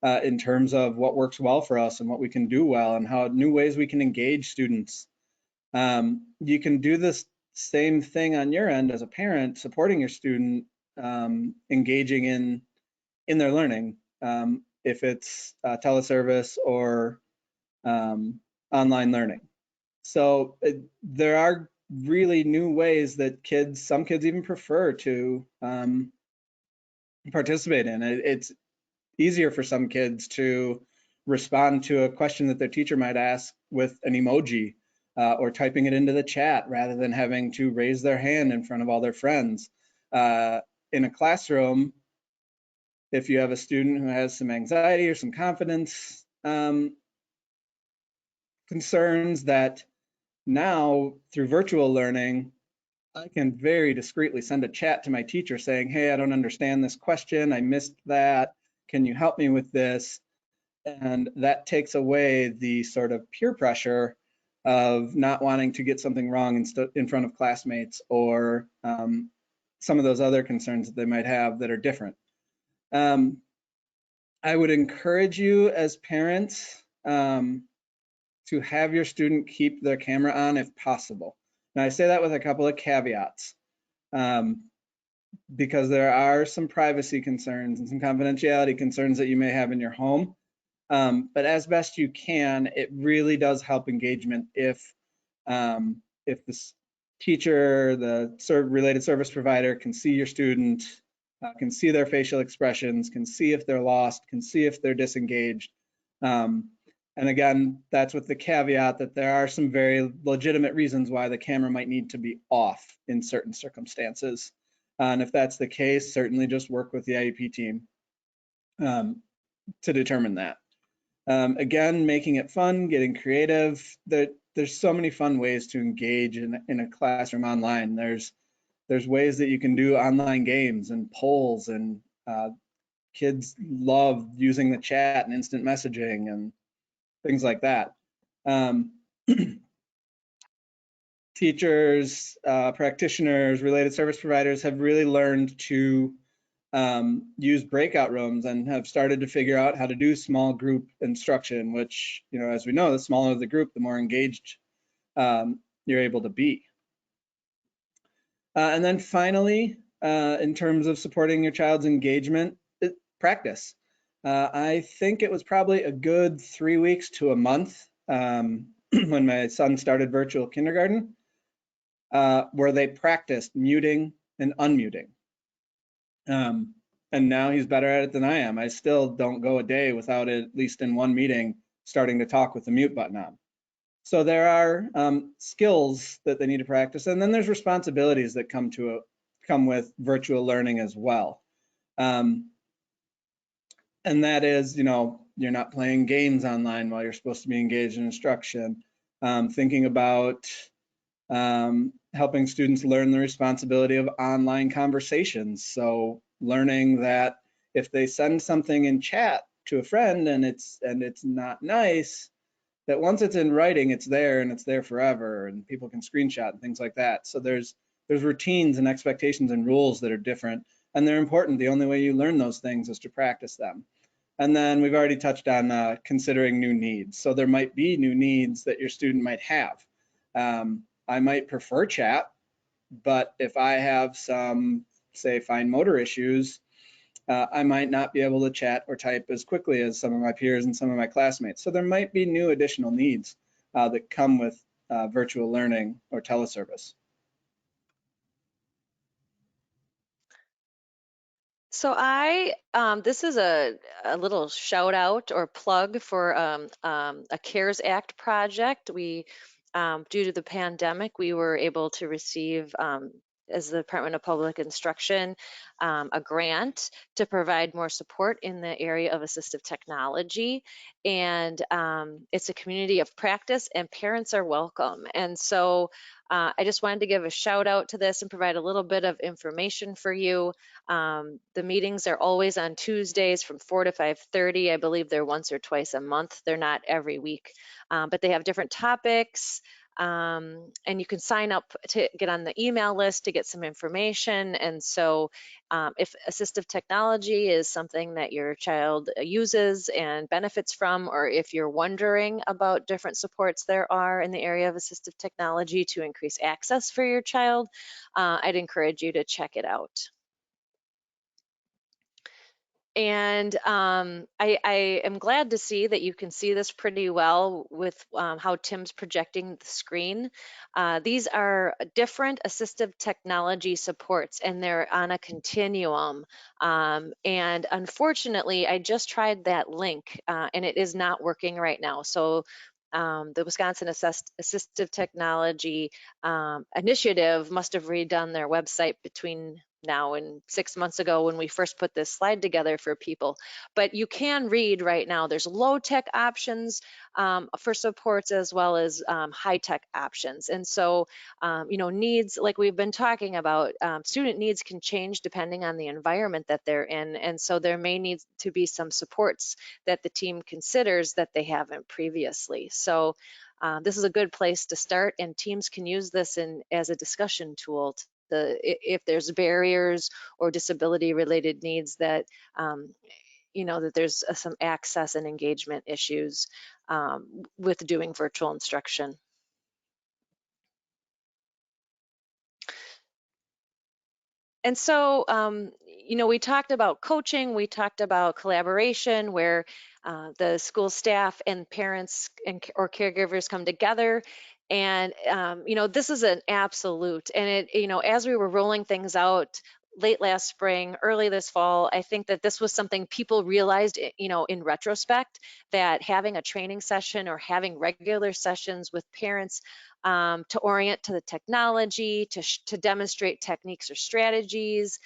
in terms of what works well for us and what we can do well and how new ways we can engage students. You can do this same thing on your end as a parent, supporting your student, engaging in their learning, if it's teleservice or online learning. So there are really new ways that some kids even prefer to participate in. It's easier for some kids to respond to a question that their teacher might ask with an emoji or typing it into the chat rather than having to raise their hand in front of all their friends. In a classroom, if you have a student who has some anxiety or some confidence concerns, that now through virtual learning, I can very discreetly send a chat to my teacher saying, hey, I don't understand this question. I missed that. Can you help me with this? And that takes away the sort of peer pressure of not wanting to get something wrong in front of classmates, or some of those other concerns that they might have that are different. I would encourage you as parents to have your student keep their camera on if possible. Now, I say that with a couple of caveats, because there are some privacy concerns and some confidentiality concerns that you may have in your home. But as best you can, it really does help engagement if the teacher, the related service provider can see your student, can see their facial expressions, can see if they're lost, can see if they're disengaged. And again, that's with the caveat that there are some very legitimate reasons why the camera might need to be off in certain circumstances. And if that's the case, certainly just work with the IEP team to determine that. Again, making it fun, getting creative. There's so many fun ways to engage in a classroom online. There's ways that you can do online games and polls, and kids love using the chat and instant messaging and things like that. Teachers, practitioners, related service providers have really learned to use breakout rooms and have started to figure out how to do small group instruction, which, as we know, the smaller the group, the more engaged you're able to be. And then finally, in terms of supporting your child's engagement, practice. I think it was probably a good 3 weeks to a month when my son started virtual kindergarten, where they practiced muting and unmuting. And now he's better at it than I am. I still don't go a day without, at least in one meeting, starting to talk with the mute button on. So there are skills that they need to practice, and then there's responsibilities that come with virtual learning as well. And that is, you're not playing games online while you're supposed to be engaged in instruction. Thinking about helping students learn the responsibility of online conversations. So learning that if they send something in chat to a friend and it's not nice, that once it's in writing, it's there and it's there forever, and people can screenshot and things like that. So there's routines and expectations and rules that are different, and they're important. The only way you learn those things is to practice them. And then we've already touched on considering new needs. So there might be new needs that your student might have. I might prefer chat, but if I have some, say, fine motor issues, I might not be able to chat or type as quickly as some of my peers and some of my classmates. So there might be new additional needs that come with virtual learning or teleservice. So this is a little shout out or plug for a CARES Act project. We, due to the pandemic, we were able to receive, as the Department of Public Instruction, a grant to provide more support in the area of assistive technology. And it's a community of practice, and parents are welcome. And so I just wanted to give a shout out to this and provide a little bit of information for you. The meetings are always on Tuesdays from 4 to 5:30. I believe they're once or twice a month. They're not every week, but they have different topics. And you can sign up to get on the email list to get some information. And so if assistive technology is something that your child uses and benefits from, or if you're wondering about different supports there are in the area of assistive technology to increase access for your child, I'd encourage you to check it out. And I am glad to see that you can see this pretty well with how Tim's projecting the screen. These are different assistive technology supports, and they're on a continuum. And unfortunately, I just tried that link and it is not working right now. So the Wisconsin Assistive Technology Initiative must have redone their website between now and 6 months ago when we first put this slide together for people. But you can read right now, there's low-tech options for supports as well as high-tech options. And so, needs, like we've been talking about, student needs can change depending on the environment that they're in. And so there may need to be some supports that the team considers that they haven't previously. So this is a good place to start, and teams can use this as a discussion tool if there's barriers or disability related needs that that there's some access and engagement issues with doing virtual instruction. And so, we talked about coaching, we talked about collaboration where the school staff and parents or caregivers come together. And, this is an absolute, and as we were rolling things out late last spring, early this fall, I think that this was something people realized, in retrospect, that having a training session or having regular sessions with parents to orient to the technology, to demonstrate techniques or strategies.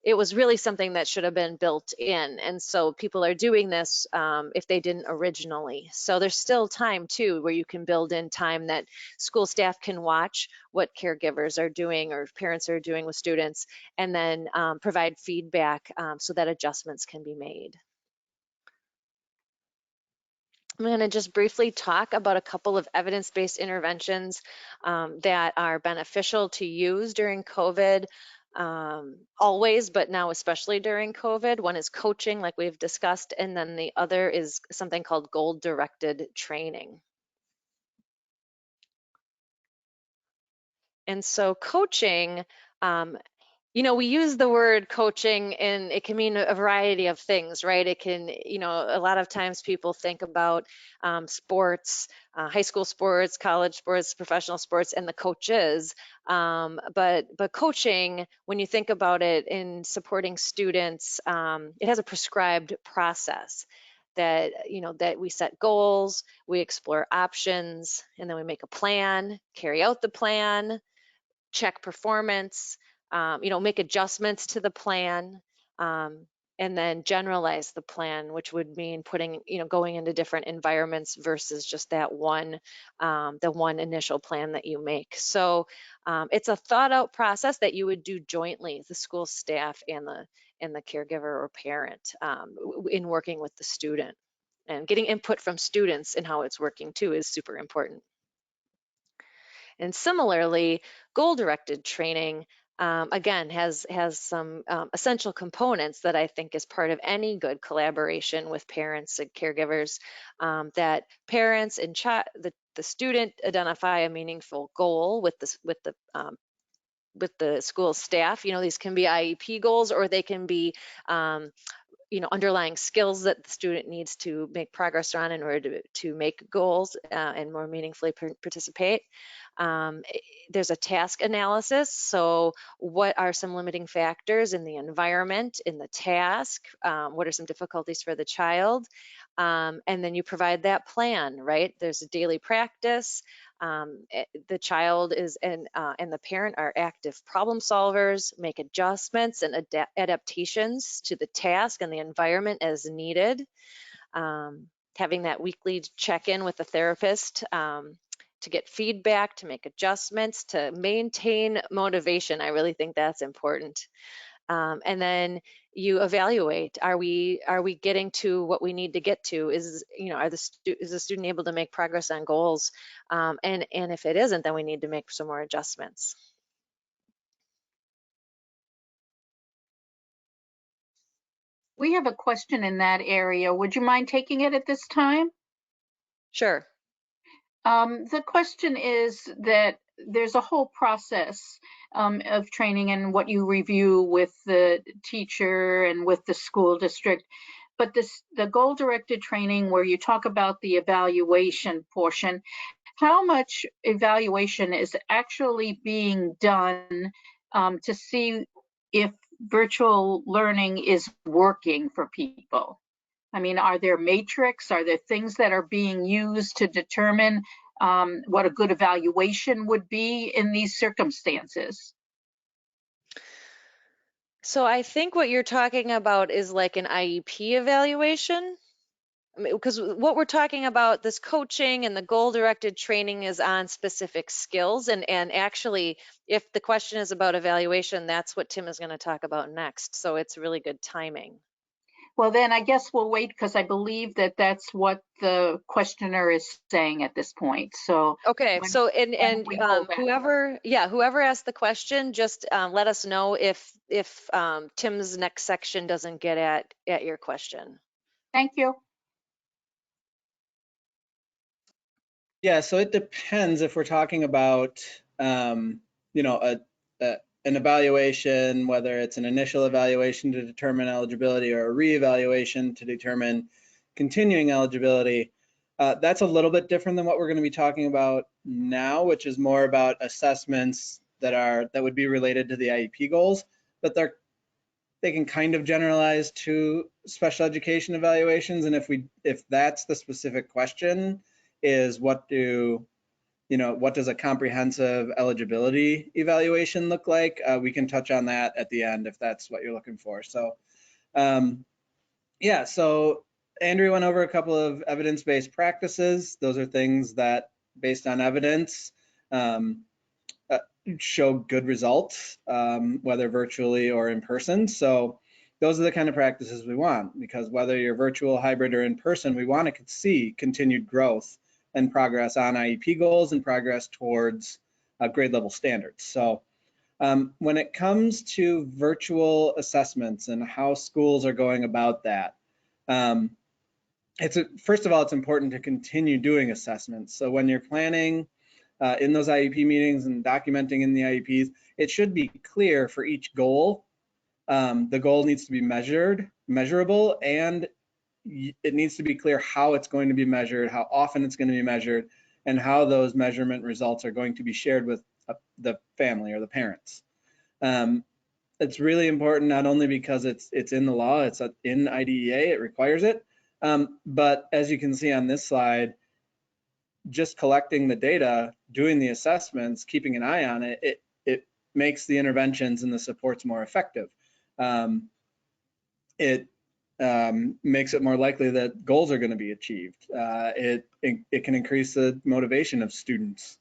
It was really something that should have been built in. And so people are doing this if they didn't originally. So there's still time too, where you can build in time that school staff can watch what caregivers are doing or parents are doing with students, and then provide feedback so that adjustments can be made. I'm going to just briefly talk about a couple of evidence-based interventions that are beneficial to use during COVID, always, but now especially during COVID. One is coaching, like we've discussed, and then the other is something called goal-directed training. And so coaching, we use the word coaching and it can mean a variety of things, right? It can, a lot of times people think about sports, high school sports, college sports, professional sports, and the coaches. But coaching, when you think about it in supporting students, it has a prescribed process that, that we set goals, we explore options, and then we make a plan, carry out the plan, check performance, make adjustments to the plan, and then generalize the plan, which would mean going into different environments versus just that the one initial plan that you make. So it's a thought out process that you would do jointly, the school staff and the caregiver or parent in working with the student. And getting input from students and how it's working too is super important. And similarly, goal-directed training, again, has some essential components that I think is part of any good collaboration with parents and caregivers, that parents and the student identify a meaningful goal with the school staff. These can be IEP goals, or they can be underlying skills that the student needs to make progress on in order to make goals and more meaningfully participate. There's a task analysis. So what are some limiting factors in the environment, in the task? What are some difficulties for the child? And then you provide that plan, right? There's a daily practice. The child and the parent are active problem solvers, make adjustments and adaptations to the task and the environment as needed. Having that weekly check-in with the therapist to get feedback, to make adjustments, to maintain motivation. I really think that's important. And then you evaluate, are we getting to what we need to get to? Is the student able to make progress on goals? And if it isn't, then we need to make some more adjustments. We have a question in that area. Would you mind taking it at this time? Sure. The question is that there's a whole process of training and what you review with the teacher and with the school district. But the goal-directed training where you talk about the evaluation portion, how much evaluation is actually being done to see if virtual learning is working for people? I mean, are there metrics? Are there things that are being used to determine what a good evaluation would be in these circumstances? So I think what you're talking about is like an IEP evaluation. Because what we're talking about, this coaching and the goal-directed training is on specific skills. And actually, if the question is about evaluation, that's what Tim is going to talk about next. So it's really good timing. Well, then I guess we'll wait because I believe that that's what the questioner is saying at this point. So Okay, when, so when we hold that. whoever asked the question, just let us know if Tim's next section doesn't get at your question. Thank you. Yeah, so it depends if we're talking about, you know, an evaluation, whether it's an initial evaluation to determine eligibility or a reevaluation to determine continuing eligibility. That's a little bit different than what we're going to be talking about now, which is more about assessments that would be related to the IEP goals, but they can kind of generalize to special education evaluations. And if that's the specific question, is what does a comprehensive eligibility evaluation look like? We can touch on that at the end if that's what you're looking for. So yeah, so Andrea went over a couple of evidence-based practices. Those are things that, based on evidence, show good results, whether virtually or in person. So those are the kind of practices we want, because whether you're virtual, hybrid, or in person, we want to see continued growth and progress on IEP goals and progress towards grade level standards. So when it comes to virtual assessments and how schools are going about that, first of all, it's important to continue doing assessments. So when you're planning in those IEP meetings and documenting in the IEPs, it should be clear for each goal. The goal needs to be measurable, and it needs to be clear how it's going to be measured, how often it's going to be measured, and how those measurement results are going to be shared with the family or the parents. It's really important, not only because it's in the law, it's in IDEA, it requires it, but as you can see on this slide, just collecting the data, doing the assessments, keeping an eye on it, it makes the interventions and the supports more effective. It makes it more likely that goals are going to be achieved. It can increase the motivation of students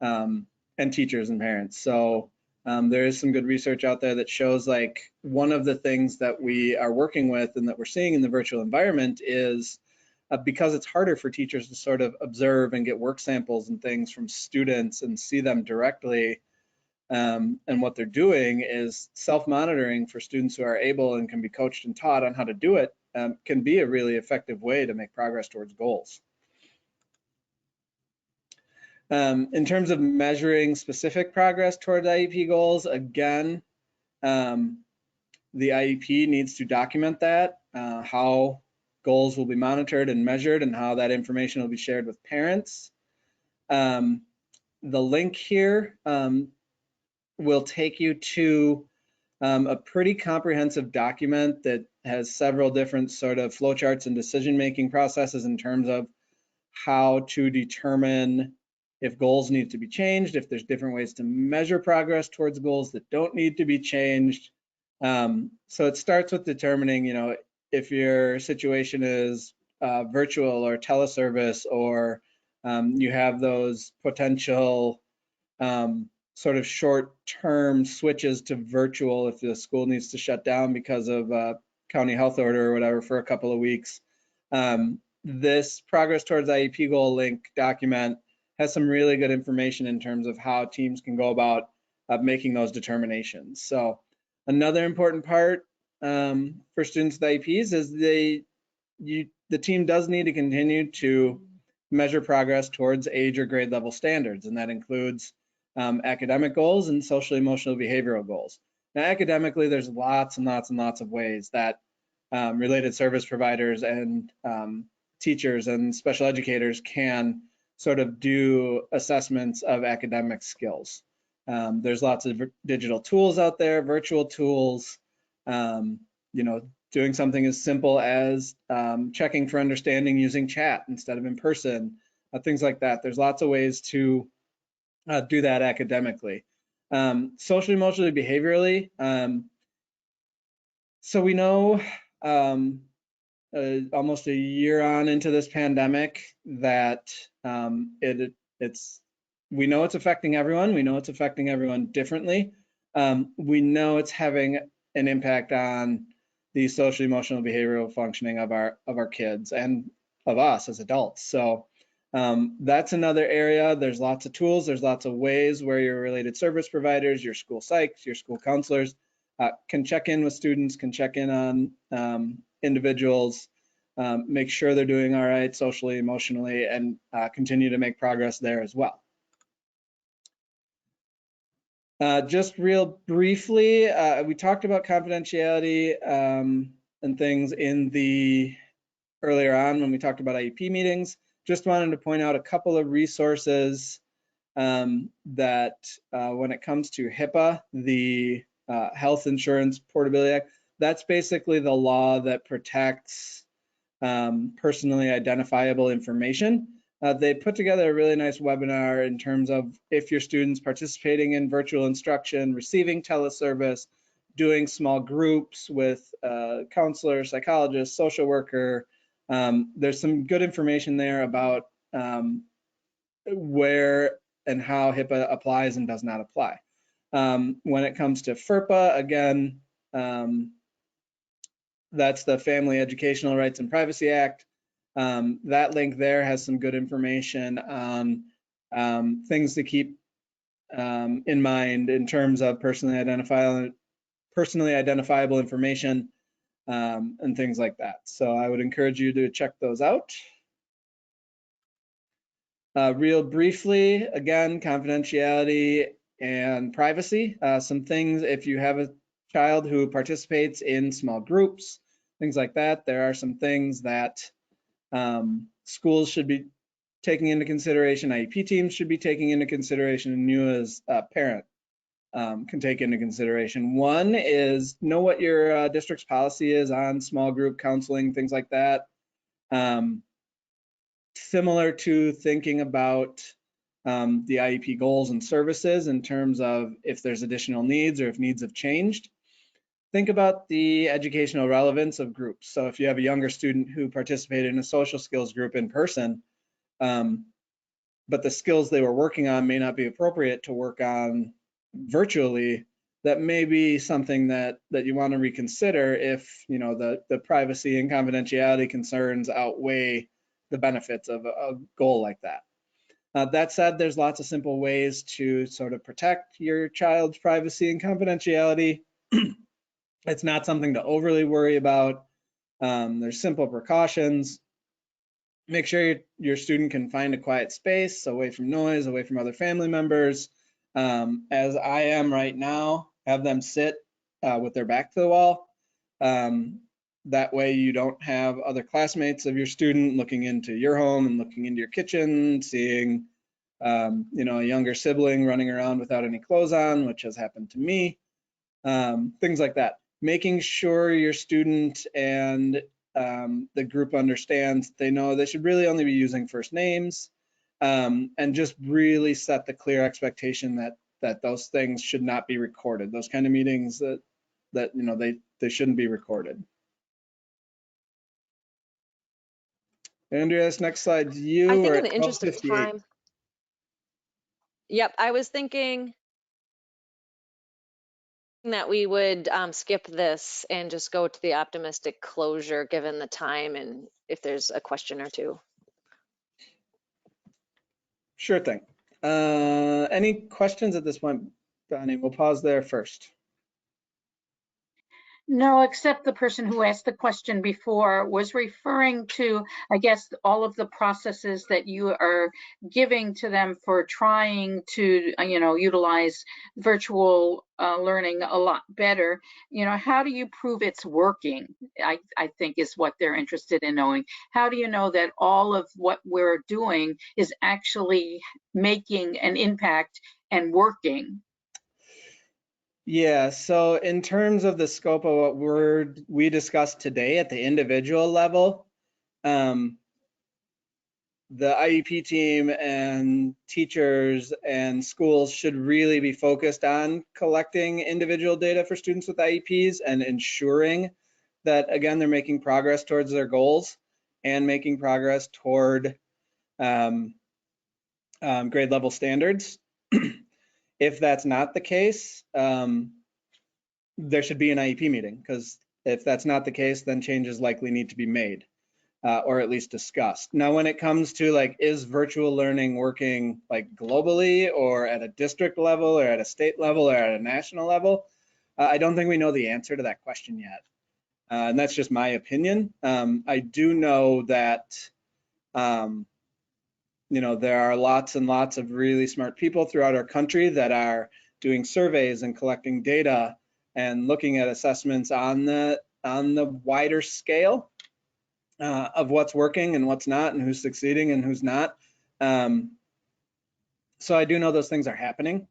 and teachers and parents. So there is some good research out there that shows, like, one of the things that we are working with and that we're seeing in the virtual environment is because it's harder for teachers to sort of observe and get work samples and things from students and see them directly. And what they're doing is self-monitoring for students who are able and can be coached and taught on how to do it, can be a really effective way to make progress towards goals. In terms of measuring specific progress toward IEP goals, again, the IEP needs to document that, how goals will be monitored and measured, and how that information will be shared with parents. The link here will take you to a pretty comprehensive document that has several different sort of flowcharts and decision-making processes in terms of how to determine if goals need to be changed, if there's different ways to measure progress towards goals that don't need to be changed. So it starts with determining, if your situation is virtual or teleservice, or you have those potential sort of short-term switches to virtual if the school needs to shut down because of county health order or whatever for a couple of weeks. This progress towards IEP goal link document has some really good information in terms of how teams can go about making those determinations. So another important part for students with IEPs is the team does need to continue to measure progress towards age or grade level standards, and that includes academic goals and social emotional behavioral goals. Now, academically, there's lots and lots and lots of ways that related service providers and teachers and special educators can sort of do assessments of academic skills. There's lots of digital tools out there, virtual tools, doing something as simple as checking for understanding using chat instead of in person, things like that. There's lots of ways to do that academically. Socially, emotionally, behaviorally, So we know almost a year on into this pandemic that we know it's affecting everyone. We know it's affecting everyone differently. We know it's having an impact on the social, emotional, behavioral functioning of our kids and of us as adults. So that's another area. There's lots of tools. There's lots of ways where your related service providers, your school psychs, your school counselors can check in with students, can check in on individuals, make sure they're doing all right socially, emotionally, and continue to make progress there as well. Just real briefly, we talked about confidentiality and things in the earlier on when we talked about IEP meetings. Just wanted to point out a couple of resources that when it comes to HIPAA, the Health Insurance Portability Act, that's basically the law that protects personally identifiable information. They put together a really nice webinar in terms of if your students participating in virtual instruction, receiving teleservice, doing small groups with counselor, psychologist, social worker. There's some good information there about where and how HIPAA applies and does not apply. When it comes to FERPA, again, that's the Family Educational Rights and Privacy Act. That link there has some good information on things to keep in mind in terms of personally identifiable information and things like that. So I would encourage you to check those out. Real briefly, again, confidentiality and privacy. Some things, if you have a child who participates in small groups, things like that, there are some things that schools should be taking into consideration, IEP teams should be taking into consideration, and you as a parent can take into consideration. One is know what your district's policy is on small group counseling, things like that. Similar to thinking about the IEP goals and services in terms of if there's additional needs or if needs have changed. Think about the educational relevance of groups. So if you have a younger student who participated in a social skills group in person, but the skills they were working on may not be appropriate to work on virtually, that may be something that you want to reconsider if the privacy and confidentiality concerns outweigh the benefits of a goal like that. That said, there's lots of simple ways to sort of protect your child's privacy and confidentiality. It's not something to overly worry about. There's simple precautions. Make sure your student can find a quiet space, away from noise, away from other family members. As I am right now, have them sit with their back to the wall. That way you don't have other classmates of your student looking into your home and looking into your kitchen, seeing a younger sibling running around without any clothes on, which has happened to me. Things like that. Making sure your student and the group understands they know they should really only be using first names, and just really set the clear expectation that those things should not be recorded. Those kind of meetings that they shouldn't be recorded. Andrea, next slide. You I think are in at the interest of 12:58. time. Yep, I was thinking that we would skip this and just go to the optimistic closure given the time and if there's a question or two. Sure thing. Any questions at this point, Donnie? We'll pause there first. No, except the person who asked the question before was referring to, I guess, all of the processes that you are giving to them for trying to, utilize virtual learning a lot better. How do you prove it's working? I think is what they're interested in knowing. How do you know that all of what we're doing is actually making an impact and working? Yeah, so in terms of the scope of what we discussed today at the individual level, the IEP team and teachers and schools should really be focused on collecting individual data for students with IEPs and ensuring that, again, they're making progress towards their goals and making progress toward grade level standards. If that's not the case, there should be an IEP meeting, because if that's not the case, then changes likely need to be made. Or at least discussed. Now, when it comes to like, is virtual learning working like globally or at a district level or at a state level or at a national level? I don't think we know the answer to that question yet. And that's just my opinion. I do know that, there are lots and lots of really smart people throughout our country that are doing surveys and collecting data and looking at assessments on the wider scale. Of what's working and what's not, and who's succeeding and who's not. So I do know those things are happening.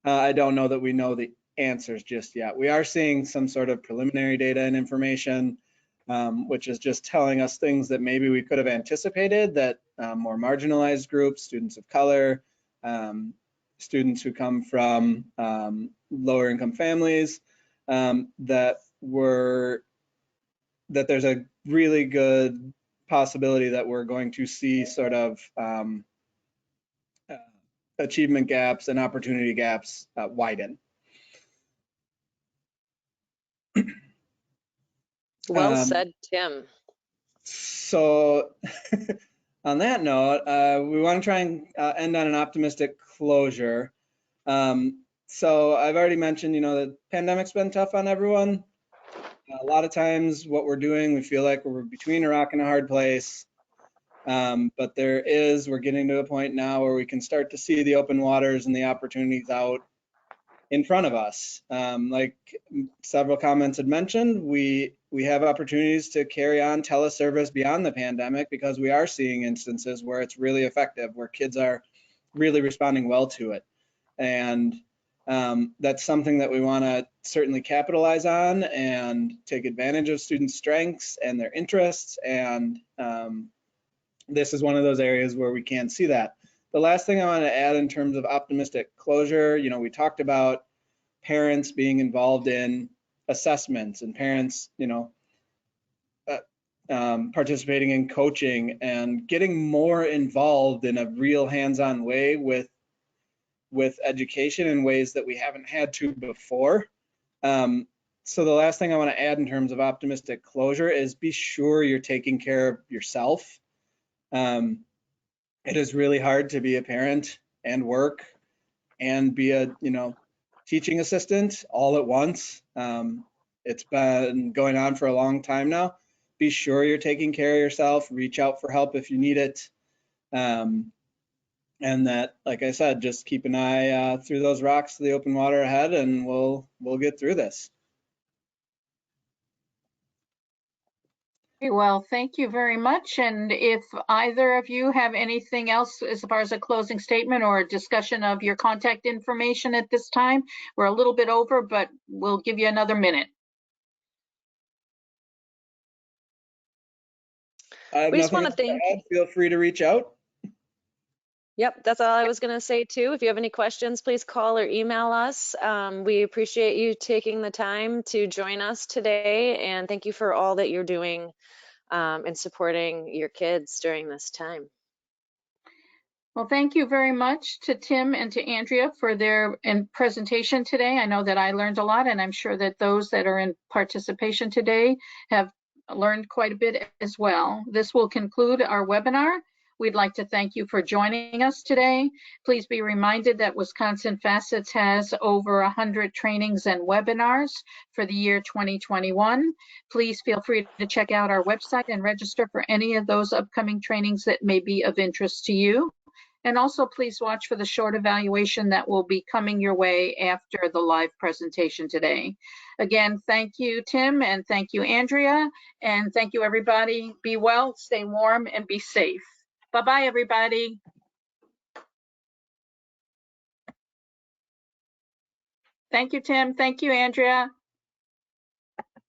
I don't know that we know the answers just yet. We are seeing some sort of preliminary data and information, which is just telling us things that maybe we could have anticipated, that more marginalized groups, students of color, students who come from lower income families, that there's a really good possibility that we're going to see sort of achievement gaps and opportunity gaps widen. Well said, Tim. So on that note, we want to try and end on an optimistic closure. So I've already mentioned, the pandemic's been tough on everyone. A lot of times what we're doing, we feel like we're between a rock and a hard place. But we're getting to a point now where we can start to see the open waters and the opportunities out in front of us. Like several comments had mentioned, we have opportunities to carry on teleservice beyond the pandemic, because we are seeing instances where it's really effective, where kids are really responding well to it. And that's something that we want to certainly capitalize on and take advantage of students' strengths and their interests. And this is one of those areas where we can see that. The last thing I want to add in terms of optimistic closure, we talked about parents being involved in assessments and parents, participating in coaching and getting more involved in a real hands-on way with education in ways that we haven't had to before. So the last thing I want to add in terms of optimistic closure is be sure you're taking care of yourself. It is really hard to be a parent and work and be a teaching assistant all at once. It's been going on for a long time now. Be sure you're taking care of yourself. Reach out for help if you need it. And that, like I said, just keep an eye through those rocks to the open water ahead, and we'll get through this. Well, thank you very much. And if either of you have anything else as far as a closing statement or a discussion of your contact information at this time, we're a little bit over, but we'll give you another minute. I have nothing else to add. Feel free to reach out. Yep, that's all I was going to say too. If you have any questions, please call or email us. We appreciate you taking the time to join us today, and thank you for all that you're doing in supporting your kids during this time. Well, thank you very much to Tim and to Andrea for their presentation today. I know that I learned a lot, and I'm sure that those that are in participation today have learned quite a bit as well. This will conclude our webinar. We'd like to thank you for joining us today. Please be reminded that Wisconsin Facets has over 100 trainings and webinars for the year 2021. Please feel free to check out our website and register for any of those upcoming trainings that may be of interest to you. And also please watch for the short evaluation that will be coming your way after the live presentation today. Again, thank you, Tim, and thank you, Andrea, and thank you, everybody. Be well, stay warm, and be safe. Bye-bye, everybody. Thank you, Tim. Thank you, Andrea.